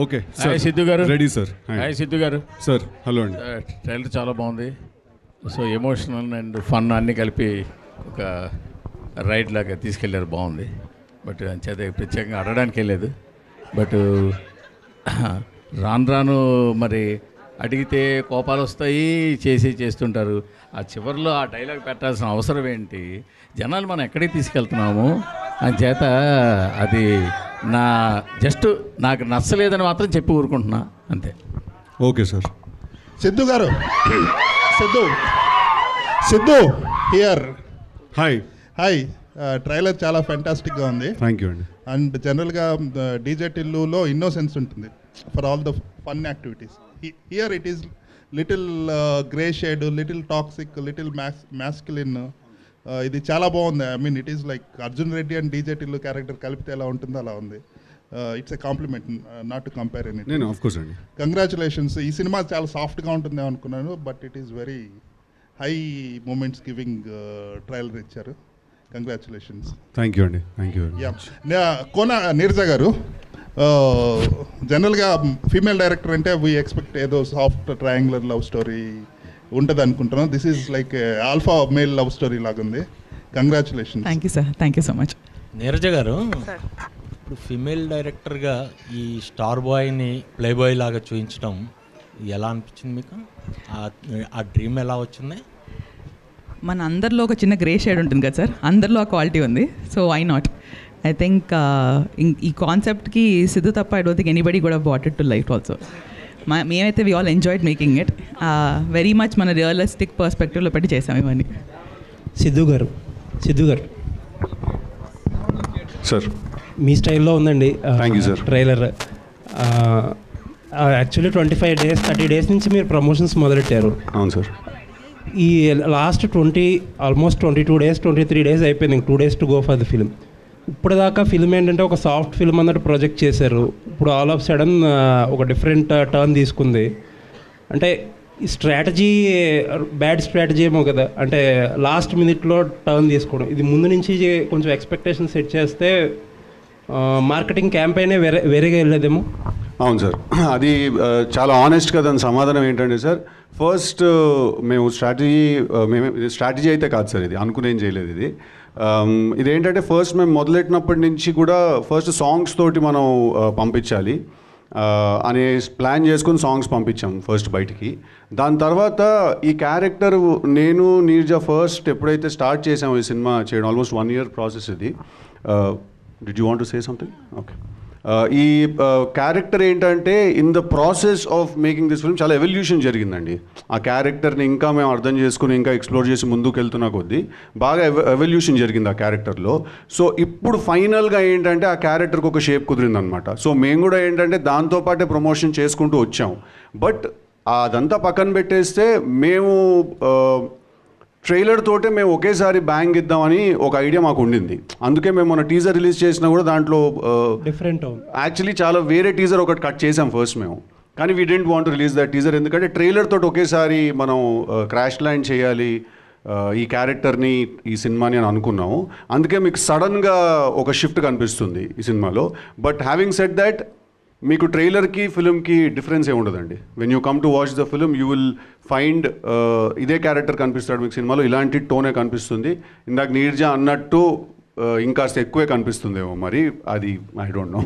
Okay hi Siddhu గారు. Ready sir. Hi Siddhu garu. Sir hello అండి. Trailer చాలా బాగుంది. సో ఎమోషనల్ అండ్ ఫన్ అన్నీ కలిపి ఒక రైడ్ లాగా తీసుకెళ్ళారు, బాగుంది. బట్ అంచేత ప్రత్యేకంగా అడగడానికి వెళ్ళలేదు. బట్ రాను రాను మరి అడిగితే కోపాలు వస్తాయి, చేస్తుంటారు. ఆ చివరిలో ఆ డైలాగ్ పెట్టాల్సిన అవసరం ఏంటి? జనాలు మనం ఎక్కడికి తీసుకెళ్తున్నాము అని చేత అది నాకు నచ్చలేదని మాత్రం చెప్పి ఊరుకుంటున్నా, అంతే. Okay sir. Siddhu garu, Siddhu here. Hi. Hi. Trailer చాలా ఫ్యాంటాస్టిక్గా ఉంది. థ్యాంక్ యూ అండి. అండ్ జనరల్గా డీజే టిల్లులో ఇన్నోసెన్స్ ఉంటుంది for all the fun activities. Here it is little grey shade, little toxic, little masculine. ఇది చాలా బాగుంది. I mean it is like Arjun Reddy and DJ Tillu character కలిపితే ఎలా ఉంటుందో అలా ఉంది. It's a compliment, not to compare any. నేను ఆఫ్ కోర్స్ అండి. కంగ్రాచులేషన్స్. ఈ సినిమా చాలా సాఫ్ట్గా ఉంటుందేమో అనుకున్నాను, but it is very high moments giving trailer ఇచ్చారు. కంగ్రాచులేషన్స్. థ్యాంక్ యూ అండి. Thank you. కోన నీరజ గారు, జనరల్గా ఫీమేల్ డైరెక్టర్ అంటే వీ ఎక్స్పెక్ట్ ఏదో సాఫ్ట్ ట్రయాంగులర్ లవ్ స్టోరీ ఉంటుంది అనుకుంటున్నాం. This is like alpha male love story లాగుంది. Congratulations. Thank you sir. Thank you so much. Neeraja garu, ఇప్పుడు female డైరెక్టర్గా ఈ స్టార్ బాయ్ని ప్లే బాయ్ లాగా చూపించడం ఎలా అనిపించింది మీకు? ఆ డ్రీమ్ ఎలా వచ్చింది? మన అందరిలో ఒక చిన్న గ్రే షేడ్ ఉంటుంది కదా సార్, అందరిలో ఆ క్వాలిటీ ఉంది. So why not? I think ఈ కాన్సెప్ట్కి సిద్ధు తప్ప ఐ డోంట్ థింక్ ఎనీబడి కూడా brought it to life also. మేమైతే we all enjoyed making it very much. మన రియలిస్టిక్ పర్స్పెక్టివ్లో పెట్టి చేసాం ఇవన్నీ. సిద్ధు గారు సార్, మీ స్టైల్లో ఉందండి. Thank you sir. Trailer actually 25 days 30 days నుంచి మీరు ప్రమోషన్స్ మొదలెట్టారు. అవును సార్. ఈ లాస్ట్ ఆల్మోస్ట్ 22 days 23 days అయిపోయింది. 2 days to go for the film. ఇప్పుడు దాకా ఫిల్మ్ ఏంటంటే ఒక సాఫ్ట్ ఫిల్మ్ అన్నట్టు ప్రొజెక్ట్ చేశారు. ఇప్పుడు ఆల్ ఆఫ్ సడన్ ఒక డిఫరెంట్ టర్న్ తీసుకుంది. అంటే ఈ స్ట్రాటజీ బ్యాడ్ స్ట్రాటజీ ఏమో కదా, అంటే లాస్ట్ మినిట్లో టర్న్ తీసుకోవడం. ఇది ముందు నుంచి కొంచెం ఎక్స్పెక్టేషన్ సెట్ చేస్తే మార్కెటింగ్ క్యాంపెయినే వేరేగా వెళ్ళేదేమో. అవును సార్, అది చాలా ఆనెస్ట్గా దాని సమాధానం ఏంటంటే సార్, ఫస్ట్ మేము స్ట్రాటజీ అయితే కాదు సార్, ఇది అనుకునేం చేయలేదు. ఇదేంటంటే ఫస్ట్ మేము మొదలెట్టినప్పటి నుంచి కూడా ఫస్ట్ సాంగ్స్ తోటి మనం పంపించాలి అనే ప్లాన్ చేసుకుని సాంగ్స్ పంపించాం ఫస్ట్ బయటికి. దాని తర్వాత ఈ క్యారెక్టర్ నేను నీరజ ఫస్ట్ ఎప్పుడైతే స్టార్ట్ చేసాము ఈ సినిమా చేయడం, ఆల్మోస్ట్ 1 year ప్రాసెస్ ఇది. Did you want to say something? Okay. ఈ క్యారెక్టర్ ఏంటంటే in the process of making this film చాలా ఎవల్యూషన్ జరిగిందండి. ఆ క్యారెక్టర్ని ఇంకా మేము అర్థం చేసుకుని ఇంకా ఎక్స్ప్లోర్ చేసి ముందుకు వెళ్తున్న కొద్దీ బాగా ఎవల్యూషన్ జరిగింది ఆ క్యారెక్టర్లో. సో ఇప్పుడు ఫైనల్గా ఏంటంటే ఆ క్యారెక్టర్కి ఒక షేప్ కుదిరిందనమాట. సో మేము కూడా ఏంటంటే దాంతోపాటే ప్రమోషన్ చేసుకుంటూ వచ్చాం. బట్ అదంతా పక్కన పెట్టేస్తే మేము ట్రైలర్ తోటే మేము ఒకేసారి బ్యాంగ్ ఇద్దామని ఒక ఐడియా మాకు ఉండింది. అందుకే మేము మన టీజర్ రిలీజ్ చేసినా కూడా దాంట్లో డిఫరెంట్ యాక్చువల్లీ చాలా వేరే టీజర్ ఒకటి కట్ చేసాం ఫస్ట్ మేము. కానీ we didn't want release that teaser, ఎందుకంటే ట్రైలర్ తోటి ఒకేసారి మనం క్రాష్ ల్యాండ్ చేయాలి ఈ క్యారెక్టర్ని, ఈ సినిమాని అని అనుకున్నాము. అందుకే మీకు సడన్గా ఒక షిఫ్ట్ కనిపిస్తుంది ఈ సినిమాలో. బట్ హ్యావింగ్ సెడ్ దట్, మీకు ట్రైలర్కి ఫిల్మ్కి డిఫరెన్స్ ఏమి ఉండదండి. When you come to watch the film you will find ఇదే క్యారెక్టర్ కనిపిస్తాడు మీకు సినిమాలో, ఇలాంటి టోనే కనిపిస్తుంది. ఇందాక నీరజ అన్నట్టు ఇంకాస్త ఎక్కువే కనిపిస్తుందేమో, మరి అది ఐ డోంట్ నో.